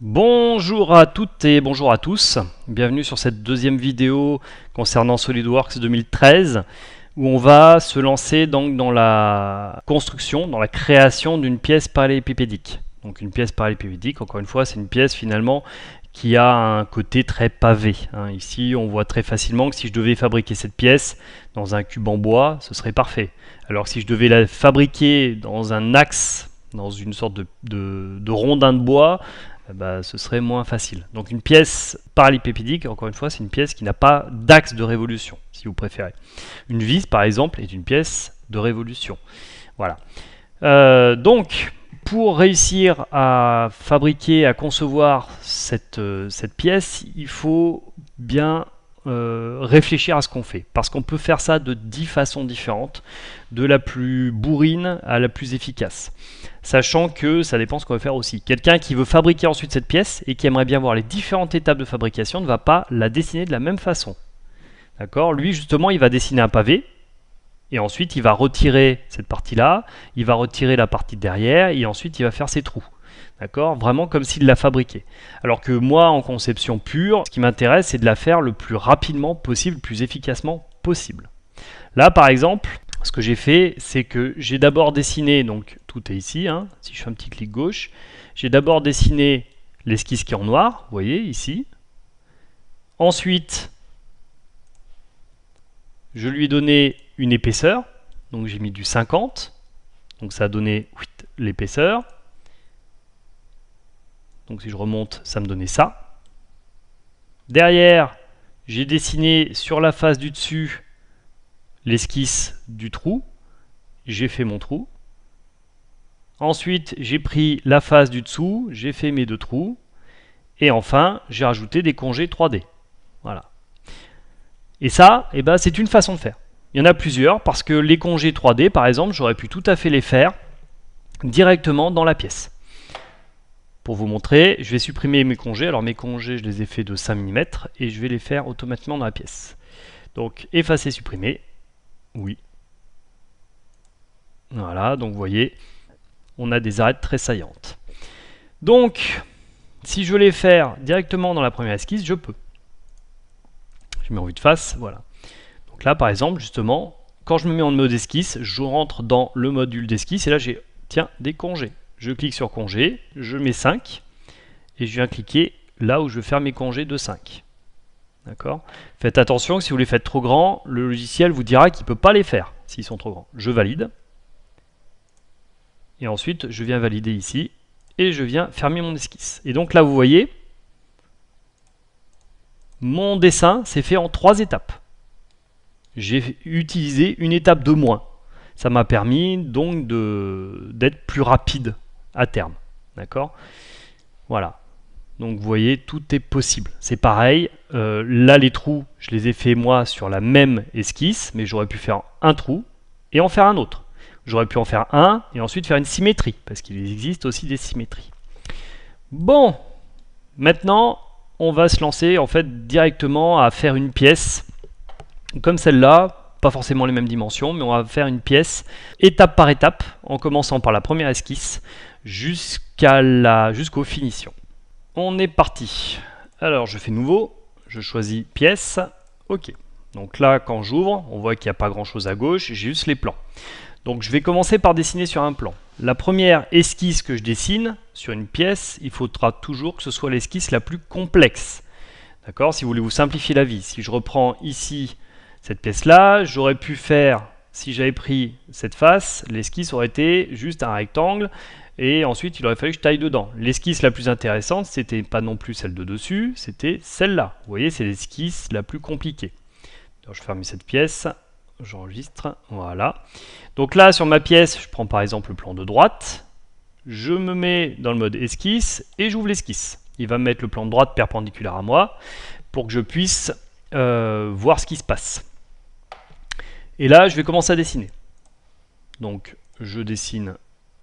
Bonjour à toutes et bonjour à tous, bienvenue sur cette deuxième vidéo concernant SolidWorks 2013 où on va se lancer donc dans la construction, dans la création d'une pièce parallélépipédique. Donc une pièce parallélépipédique, encore une fois, c'est une pièce finalement qui a un côté très pavé. Ici, on voit très facilement que si je devais fabriquer cette pièce dans un cube en bois, ce serait parfait. Alors que si je devais la fabriquer dans un axe, dans une sorte de rondin de bois, ce serait moins facile. Donc une pièce parallélépipédique, encore une fois, c'est une pièce qui n'a pas d'axe de révolution, si vous préférez. Une vis, par exemple, est une pièce de révolution. Voilà. Donc, pour réussir à fabriquer, à concevoir cette pièce, il faut bien réfléchir à ce qu'on fait. Parce qu'on peut faire ça de 10 façons différentes, de la plus bourrine à la plus efficace. Sachant que ça dépend ce qu'on va faire aussi. Quelqu'un qui veut fabriquer ensuite cette pièce et qui aimerait bien voir les différentes étapes de fabrication ne va pas la dessiner de la même façon. D'accord ? Lui, justement, il va dessiner un pavé, et ensuite il va retirer cette partie-là, il va retirer la partie derrière, et ensuite il va faire ses trous. D'accord ? Vraiment comme s'il l'a fabriqué. Alors que moi, en conception pure, ce qui m'intéresse, c'est de la faire le plus rapidement possible, le plus efficacement possible. Là, par exemple, ce que j'ai fait, c'est que j'ai d'abord dessiné, donc tout est ici, si je fais un petit clic gauche, j'ai d'abord dessiné l'esquisse qui est en noir, vous voyez, ici. Ensuite, je lui ai donné une épaisseur, donc j'ai mis du 50, donc ça a donné l'épaisseur. Donc si je remonte, ça me donnait ça. Derrière, j'ai dessiné sur la face du dessus l'esquisse du trou. J'ai fait mon trou. Ensuite, j'ai pris la face du dessous, j'ai fait mes deux trous. Et enfin, j'ai rajouté des congés 3D. Voilà. Et ça, c'est une façon de faire. Il y en a plusieurs, parce que les congés 3D, par exemple, j'aurais pu tout à fait les faire directement dans la pièce. Pour vous montrer, je vais supprimer mes congés. Alors mes congés, je les ai fait de 5 mm et je vais les faire automatiquement dans la pièce. Donc effacer, supprimer. Oui. Voilà, donc vous voyez, on a des arêtes très saillantes. Donc, si je veux les faire directement dans la première esquisse, je peux. Je mets en vue de face, voilà. Donc là, par exemple, justement, quand je me mets en mode esquisse, je rentre dans le module d'esquisse et là j'ai, tiens, des congés. Je clique sur congé, je mets 5 et je viens cliquer là où je veux faire mes congés de 5. D'accord ? Faites attention que si vous les faites trop grands, le logiciel vous dira qu'il ne peut pas les faire s'ils sont trop grands. Je valide. Et ensuite, je viens valider ici et je viens fermer mon esquisse. Et donc là, vous voyez, mon dessin s'est fait en 3 étapes. J'ai utilisé une étape de moins. Ça m'a permis donc d'être plus rapide à terme. D'accord ? Voilà. Donc vous voyez, tout est possible. C'est pareil, là les trous, je les ai fait moi sur la même esquisse, mais j'aurais pu faire un trou et en faire un autre. J'aurais pu en faire un et ensuite faire une symétrie, parce qu'il existe aussi des symétries. Bon, maintenant on va se lancer en fait directement à faire une pièce comme celle-là. Pas forcément les mêmes dimensions, mais on va faire une pièce étape par étape, en commençant par la première esquisse jusqu'aux finitions. On est parti. Alors je fais nouveau, je choisis pièce, ok. Donc là quand j'ouvre, on voit qu'il n'y a pas grand chose à gauche, j'ai juste les plans. Donc je vais commencer par dessiner sur un plan. La première esquisse que je dessine sur une pièce, il faudra toujours que ce soit l'esquisse la plus complexe. D'accord ? Si vous voulez vous simplifier la vie, si je reprends ici cette pièce-là, j'aurais pu faire, si j'avais pris cette face, l'esquisse aurait été juste un rectangle, et ensuite il aurait fallu que je taille dedans. L'esquisse la plus intéressante, c'était pas non plus celle de dessus, c'était celle-là. Vous voyez, c'est l'esquisse la plus compliquée. Alors, je ferme cette pièce, j'enregistre, voilà. Donc là, sur ma pièce, je prends par exemple le plan de droite, je me mets dans le mode esquisse, et j'ouvre l'esquisse. Il va me mettre le plan de droite perpendiculaire à moi, pour que je puisse voir ce qui se passe. Et là, je vais commencer à dessiner. Donc, je dessine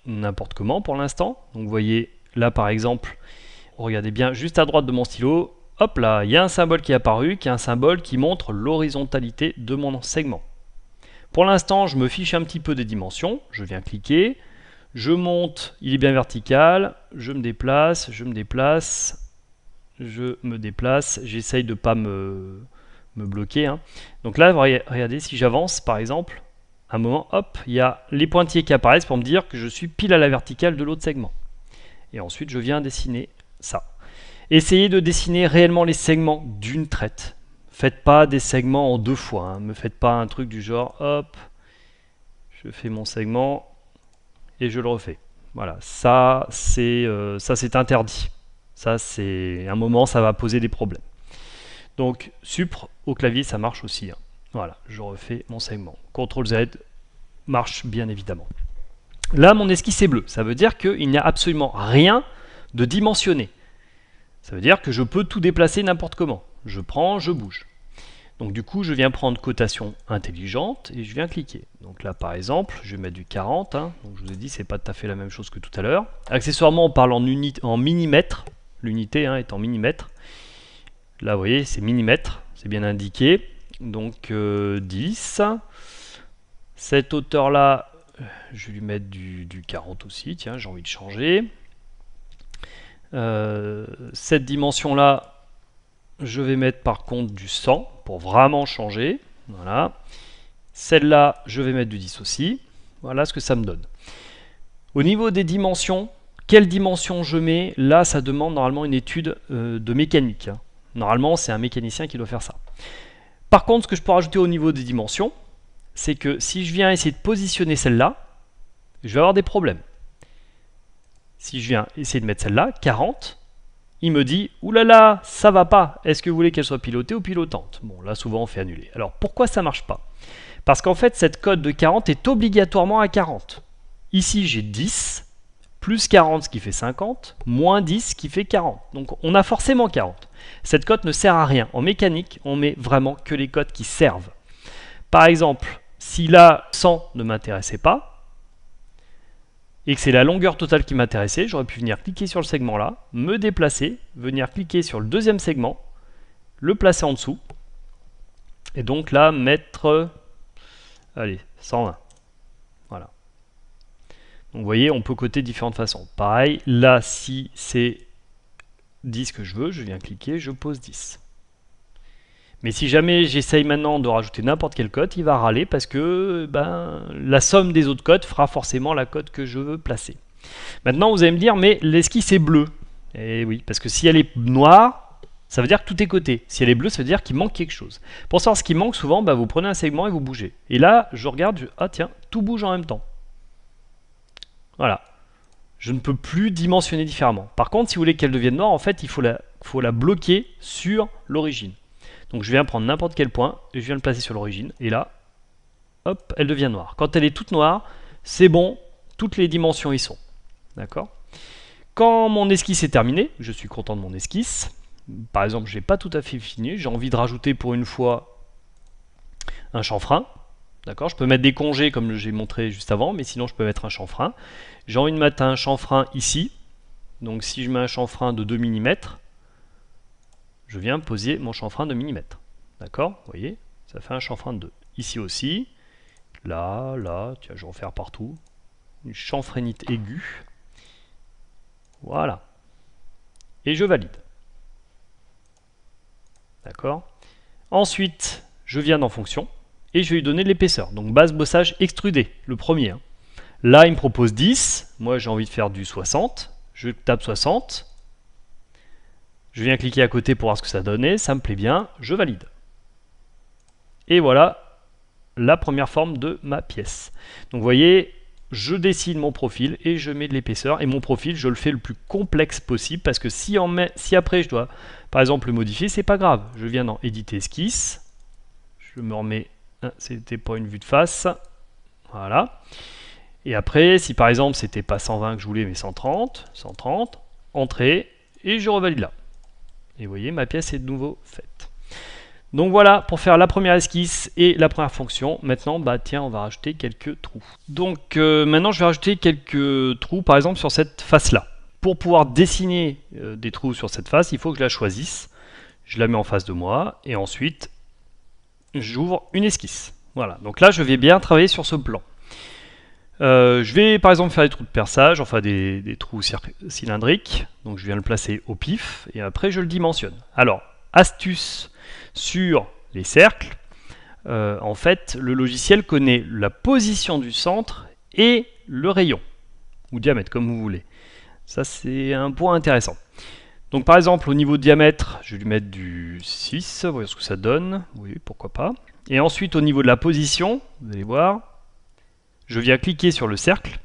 n'importe comment pour l'instant. Donc, vous voyez, là, par exemple, regardez bien, juste à droite de mon stylo, hop là, il y a un symbole qui est apparu, qui est un symbole qui montre l'horizontalité de mon segment. Pour l'instant, je me fiche un petit peu des dimensions. Je viens cliquer, Je monte, il est bien vertical, je me déplace, je me déplace, je me déplace, j'essaye de ne pas me bloquer. Hein. Donc là, regardez, si j'avance par exemple, à un moment, hop, il y a les pointillés qui apparaissent pour me dire que je suis pile à la verticale de l'autre segment. Et ensuite, je viens dessiner ça. Essayez de dessiner réellement les segments d'une traite. Faites pas des segments en 2 fois. Hein. Me faites pas un truc du genre, hop, je fais mon segment et je le refais. Voilà, ça c'est interdit. Ça c'est un moment, ça va poser des problèmes. Donc supr au clavier, ça marche aussi. Hein. Voilà, je refais mon segment. CTRL Z marche bien évidemment. Là, mon esquisse est bleue. Ça veut dire qu'il n'y a absolument rien de dimensionné. Ça veut dire que je peux tout déplacer n'importe comment. Je prends, je bouge. Donc du coup, je viens prendre cotation intelligente et je viens cliquer. Donc là, par exemple, je vais mettre du 40. Hein. Donc je vous ai dit, c'est pas tout à fait la même chose que tout à l'heure. Accessoirement, on parle en millimètres. L'unité est en millimètres. Là, vous voyez, c'est millimètres. C'est bien indiqué. Donc 10. Cette hauteur-là, je vais lui mettre du 40 aussi. Tiens, j'ai envie de changer. Cette dimension-là, je vais mettre par contre du 100 pour vraiment changer. Voilà. Celle-là, je vais mettre du 10 aussi. Voilà ce que ça me donne. Au niveau des dimensions, quelle dimension je mets? Là, ça demande normalement une étude de mécanique. Hein. Normalement, c'est un mécanicien qui doit faire ça. Par contre, ce que je peux rajouter au niveau des dimensions, c'est que si je viens essayer de positionner celle-là, je vais avoir des problèmes. Si je viens essayer de mettre celle-là, 40, il me dit « Oulala, ça va pas, est-ce que vous voulez qu'elle soit pilotée ou pilotante ?» Bon, là, souvent, on fait annuler. Alors, pourquoi ça marche pas? Parce qu'en fait, cette cote de 40 est obligatoirement à 40. Ici, j'ai 10, plus 40, ce qui fait 50, moins 10, ce qui fait 40. Donc, on a forcément 40. Cette cote ne sert à rien. En mécanique, on met vraiment que les cotes qui servent. Par exemple, si là, 100 ne m'intéressait pas, et que c'est la longueur totale qui m'intéressait, j'aurais pu venir cliquer sur le segment là, me déplacer, venir cliquer sur le deuxième segment, le placer en dessous, et donc là mettre, allez, 120. Voilà. Donc vous voyez, on peut coter de différentes façons. Pareil, là si c'est 10 que je veux, je viens cliquer, je pose 10. Mais si jamais j'essaye maintenant de rajouter n'importe quelle cote, il va râler parce que la somme des autres cotes fera forcément la cote que je veux placer. Maintenant, vous allez me dire, mais l'esquisse est bleue. Et oui, parce que si elle est noire, ça veut dire que tout est coté. Si elle est bleue, ça veut dire qu'il manque quelque chose. Pour savoir ce qui manque, souvent, vous prenez un segment et vous bougez. Et là, je regarde, ah tiens, tout bouge en même temps. Voilà. Je ne peux plus dimensionner différemment. Par contre, si vous voulez qu'elle devienne noire, en fait, il faut la bloquer sur l'origine. Donc je viens prendre n'importe quel point et je viens le placer sur l'origine. Et là, hop, elle devient noire. Quand elle est toute noire, c'est bon, toutes les dimensions y sont. D'accord? Quand mon esquisse est terminée, je suis content de mon esquisse. Par exemple, je n'ai pas tout à fait fini. J'ai envie de rajouter pour une fois un chanfrein. D'accord? Je peux mettre des congés comme j'ai montré juste avant, mais sinon je peux mettre un chanfrein. J'ai envie de mettre un chanfrein ici. Donc si je mets un chanfrein de 2 mm, je viens poser mon chanfrein de millimètre. D'accord? Vous voyez? Ça fait un chanfrein de 2. Ici aussi. Là, là, tiens, je vais en faire partout. Une chanfreinite aiguë. Voilà. Et je valide. D'accord? Ensuite, je viens dans fonction et je vais lui donner de l'épaisseur. Donc base bossage extrudé, le premier. Hein. Là, il me propose 10. Moi, j'ai envie de faire du 60. Je tape 60. Je viens cliquer à côté pour voir ce que ça donnait, ça me plaît bien, je valide. Et voilà la première forme de ma pièce. Donc vous voyez, je dessine mon profil et je mets de l'épaisseur. Et mon profil, je le fais le plus complexe possible parce que si après je dois, par exemple, le modifier, c'est pas grave. Je viens dans éditer esquisse, je me remets, c'était pas une vue de face, voilà. Et après, si par exemple c'était pas 120 que je voulais, mais 130, entrée, et je revalide là. Et vous voyez, ma pièce est de nouveau faite. Donc voilà, pour faire la première esquisse et la première fonction. Maintenant, tiens, on va rajouter quelques trous. Donc maintenant, je vais rajouter quelques trous, par exemple, sur cette face-là. Pour pouvoir dessiner des trous sur cette face, il faut que je la choisisse. Je la mets en face de moi, et ensuite, j'ouvre une esquisse. Voilà, donc là, je vais bien travailler sur ce plan. Je vais par exemple faire des trous de perçage, enfin des trous cylindriques. Donc je viens le placer au pif et après je le dimensionne. Alors, astuce sur les cercles. En fait, le logiciel connaît la position du centre et le rayon, ou diamètre, comme vous voulez. Ça, c'est un point intéressant. Donc par exemple, au niveau de diamètre, je vais lui mettre du 6, voyons ce que ça donne. Oui, pourquoi pas. Et ensuite, au niveau de la position, vous allez voir, je viens cliquer sur le cercle,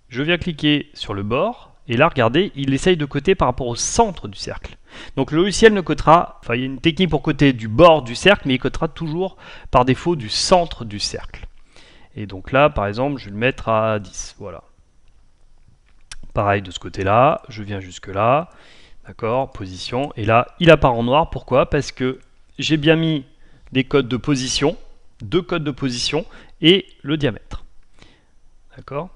je viens cliquer sur le bord, et là, regardez, il essaye de coter par rapport au centre du cercle. Donc le logiciel ne cotera, enfin il y a une technique pour coter du bord du cercle, mais il cotera toujours par défaut du centre du cercle. Et donc là, par exemple, je vais le mettre à 10, voilà. Pareil de ce côté-là, je viens jusque là, d'accord, position, et là, il apparaît en noir, pourquoi? Parce que j'ai bien mis des codes de position, 2 codes de position, et le diamètre. D'accord.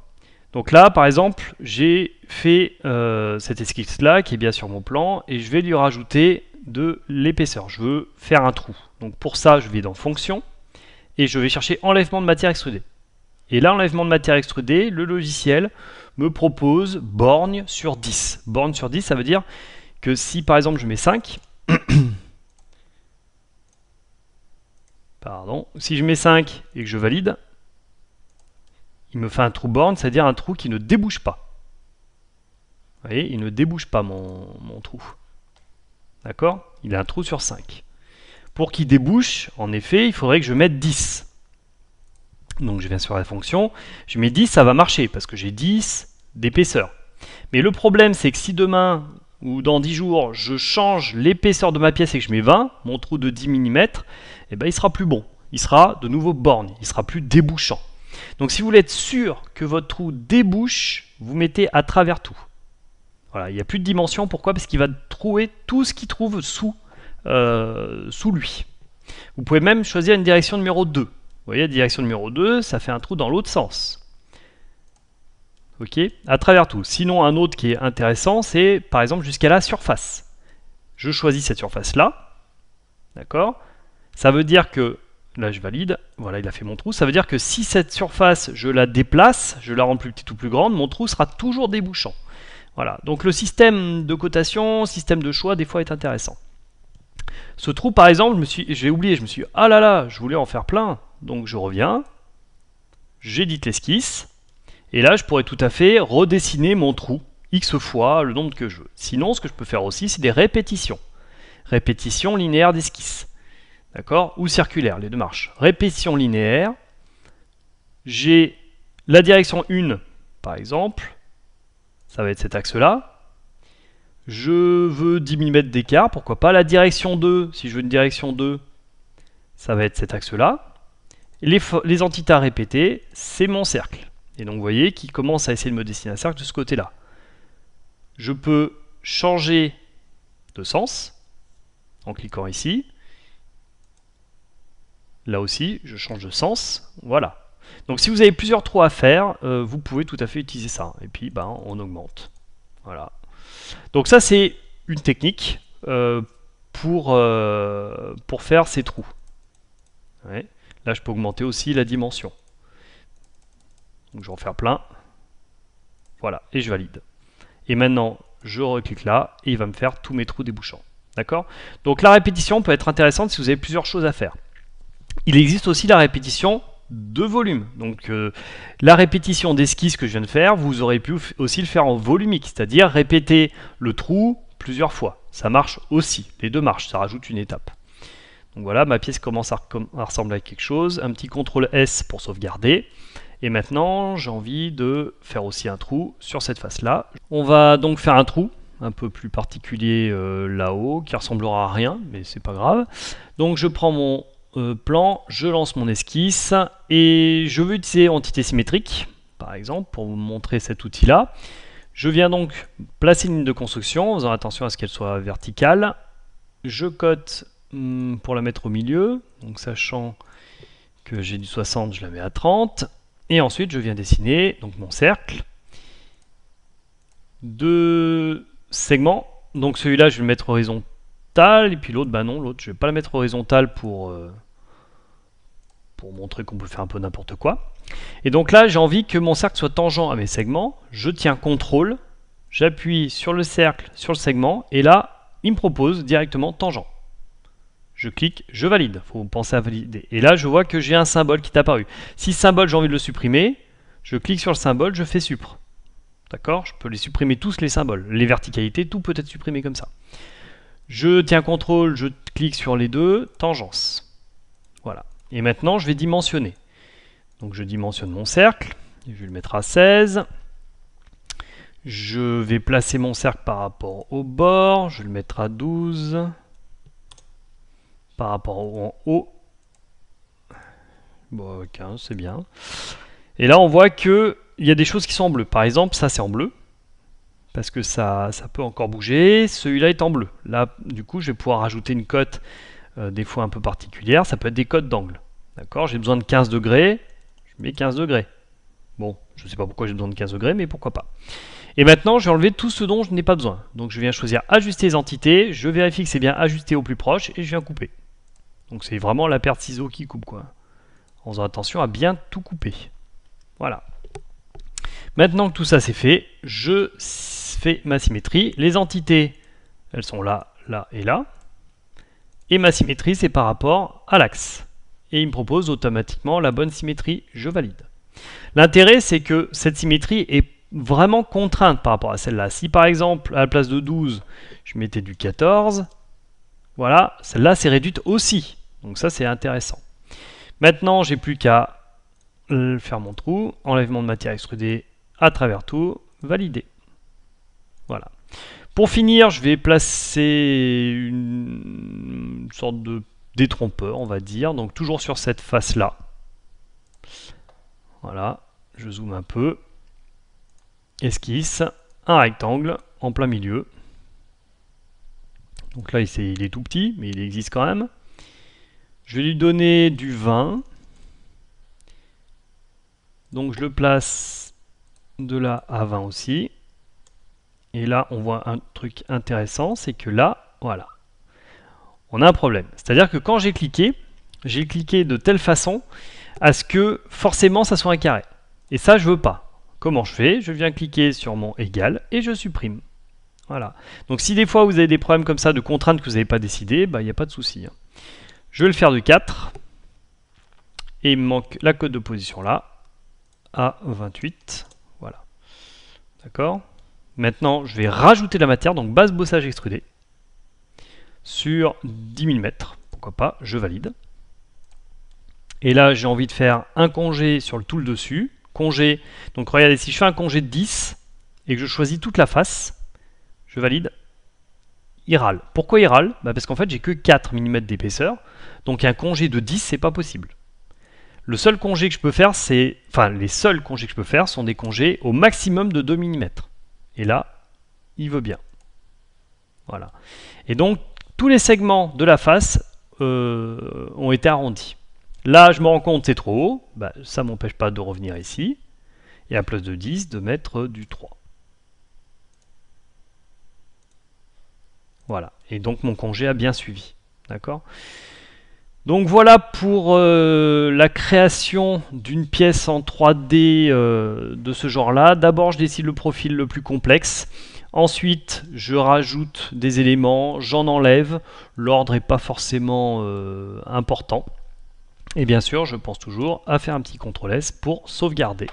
Donc là, par exemple, j'ai fait cette esquisse-là qui est bien sur mon plan et je vais lui rajouter de l'épaisseur. Je veux faire un trou. Donc pour ça, je vais dans Fonction et je vais chercher Enlèvement de matière extrudée. Et là, enlèvement de matière extrudée, le logiciel me propose borgne sur 10. Borgne sur 10, ça veut dire que si par exemple je mets 5, pardon, si je mets 5 et que je valide, il me fait un trou borne, c'est-à-dire un trou qui ne débouche pas. Vous voyez, il ne débouche pas mon trou. D'accord? Il a un trou sur 5. Pour qu'il débouche, en effet, il faudrait que je mette 10. Donc je viens sur la fonction, je mets 10, ça va marcher, parce que j'ai 10 d'épaisseur. Mais le problème, c'est que si demain, ou dans 10 jours, je change l'épaisseur de ma pièce et que je mets 20, mon trou de 10 mm, eh ben, il sera plus bon. Il sera de nouveau borgne, il sera plus débouchant. Donc si vous voulez être sûr que votre trou débouche, vous mettez à travers tout. Voilà, il n'y a plus de dimension. Pourquoi? Parce qu'il va trouver tout ce qu'il trouve sous lui. Vous pouvez même choisir une direction numéro 2. Vous voyez, la direction numéro 2, ça fait un trou dans l'autre sens. Ok, à travers tout. Sinon, un autre qui est intéressant, c'est par exemple jusqu'à la surface. Je choisis cette surface-là. D'accord? Ça veut dire que là, je valide. Voilà, il a fait mon trou. Ça veut dire que si cette surface, je la déplace, je la rends plus petite ou plus grande, mon trou sera toujours débouchant. Voilà. Donc le système de cotation, système de choix, des fois est intéressant. Ce trou, par exemple, j'ai oublié. Je me suis dit, ah là là, je voulais en faire plein. Donc je reviens. J'édite l'esquisse. Et là, je pourrais tout à fait redessiner mon trou X fois le nombre que je veux. Sinon, ce que je peux faire aussi, c'est des répétitions. Répétition linéaire d'esquisse. D'accord? Ou circulaire, les deux marches. Répétition linéaire. J'ai la direction 1, par exemple. Ça va être cet axe-là. Je veux 10 mm d'écart, pourquoi pas. La direction 2, si je veux une direction 2, ça va être cet axe-là. Les entités à répéter, c'est mon cercle. Et donc vous voyez qu'il commence à essayer de me dessiner un cercle de ce côté-là. Je peux changer de sens en cliquant ici. Là aussi, je change de sens. Voilà. Donc si vous avez plusieurs trous à faire, vous pouvez tout à fait utiliser ça. Et puis on augmente. Voilà. Donc ça c'est une technique pour faire ces trous. Ouais. Là je peux augmenter aussi la dimension. Donc je vais en faire plein. Voilà, et je valide. Et maintenant je reclique là et il va me faire tous mes trous débouchants. D'accord? Donc la répétition peut être intéressante si vous avez plusieurs choses à faire. Il existe aussi la répétition de volume. Donc la répétition d'esquisse que je viens de faire, vous aurez pu aussi le faire en volumique, c'est-à-dire répéter le trou plusieurs fois. Ça marche aussi, les deux marchent, ça rajoute une étape. Donc voilà, ma pièce commence à ressembler à quelque chose. Un petit CTRL S pour sauvegarder. Et maintenant, j'ai envie de faire aussi un trou sur cette face-là. On va donc faire un trou un peu plus particulier là-haut, qui ressemblera à rien, mais c'est pas grave. Donc je prends mon plan, je lance mon esquisse et je veux utiliser entité symétrique par exemple pour vous montrer cet outil là. Je viens donc placer une ligne de construction en faisant attention à ce qu'elle soit verticale. Je cote pour la mettre au milieu, donc sachant que j'ai du 60, je la mets à 30 et ensuite je viens dessiner donc mon cercle. Deux segments, donc celui-là je vais le mettre horizontal et puis l'autre, non, l'autre je vais pas la mettre horizontale pour montrer qu'on peut faire un peu n'importe quoi. Et donc là, j'ai envie que mon cercle soit tangent à mes segments. Je tiens CTRL, j'appuie sur le cercle, sur le segment, et là, il me propose directement tangent. Je clique, je valide. Il faut penser à valider. Et là, je vois que j'ai un symbole qui est apparu. Si ce symbole, j'ai envie de le supprimer, je clique sur le symbole, je fais suppr. D'accord? Je peux les supprimer tous les symboles. Les verticalités, tout peut être supprimé comme ça. Je tiens CTRL, je clique sur les deux, tangence. Voilà. Et maintenant, je vais dimensionner. Donc je dimensionne mon cercle. Je vais le mettre à 16. Je vais placer mon cercle par rapport au bord. Je vais le mettre à 12. Par rapport en haut. Bon, 15, c'est bien. Et là, on voit qu'il y a des choses qui sont en bleu. Par exemple, ça c'est en bleu. Parce que ça peut encore bouger. Celui-là est en bleu. Là, du coup, je vais pouvoir rajouter une cote des fois un peu particulière. Ça peut être des cotes d'angle. D'accord? J'ai besoin de 15 degrés. Je mets 15 degrés. Bon, je ne sais pas pourquoi j'ai besoin de 15 degrés, mais pourquoi pas. Et maintenant, je vais enlever tout ce dont je n'ai pas besoin. Donc, je viens choisir Ajuster les entités. Je vérifie que c'est bien ajusté au plus proche et je viens couper. Donc, c'est vraiment la paire de ciseaux qui coupe, quoi. En faisant attention à bien tout couper. Voilà. Maintenant que tout ça c'est fait, je fais ma symétrie. Les entités, elles sont là, là et là. Et ma symétrie, c'est par rapport à l'axe. Et il me propose automatiquement la bonne symétrie, je valide. L'intérêt, c'est que cette symétrie est vraiment contrainte par rapport à celle-là. Si par exemple, à la place de 12, je mettais du 14, voilà, celle-là c'est réduite aussi. Donc ça, c'est intéressant. Maintenant, j'ai plus qu'à faire mon trou, enlèvement de matière extrudée à travers tout, valider. Voilà. Pour finir, je vais placer une sorte de détrompeur, on va dire, donc toujours sur cette face-là. Voilà, je zoome un peu. Esquisse, un rectangle en plein milieu. Donc là, il est tout petit, mais il existe quand même. Je vais lui donner du 20. Donc je le place de là à 20 aussi. Et là, on voit un truc intéressant, c'est que là, voilà, on a un problème. C'est-à-dire que quand j'ai cliqué de telle façon à ce que forcément ça soit un carré. Et ça, je veux pas. Comment je fais? Je viens cliquer sur mon égal et je supprime. Voilà. Donc si des fois vous avez des problèmes comme ça de contraintes que vous n'avez pas décidées, bah, il n'y a pas de souci. Je vais le faire de 4. Et il me manque la cote de position là, à 28. Voilà. D'accord? Maintenant, je vais rajouter la matière, donc base bossage extrudé, sur 10 mm. Pourquoi pas, je valide. Et là, j'ai envie de faire un congé sur le tool dessus. Congé, donc regardez, si je fais un congé de 10 et que je choisis toute la face, je valide, il râle. Pourquoi il râle? Parce qu'en fait, j'ai que 4 mm d'épaisseur, donc un congé de 10, c'est pas possible. Le seul congé que je peux faire, les seuls congés que je peux faire sont des congés au maximum de 2 mm. Et là, il veut bien. Voilà. Et donc, tous les segments de la face ont été arrondis. Là, je me rends compte que c'est trop haut. Ça ne m'empêche pas de revenir ici. Et à place de 10, de mettre du 3. Voilà. Et donc, mon congé a bien suivi. D'accord ? Donc voilà pour la création d'une pièce en 3D de ce genre-là. D'abord, je décide le profil le plus complexe. Ensuite, je rajoute des éléments, j'en enlève. L'ordre n'est pas forcément important. Et bien sûr, je pense toujours à faire un petit CTRL S pour sauvegarder.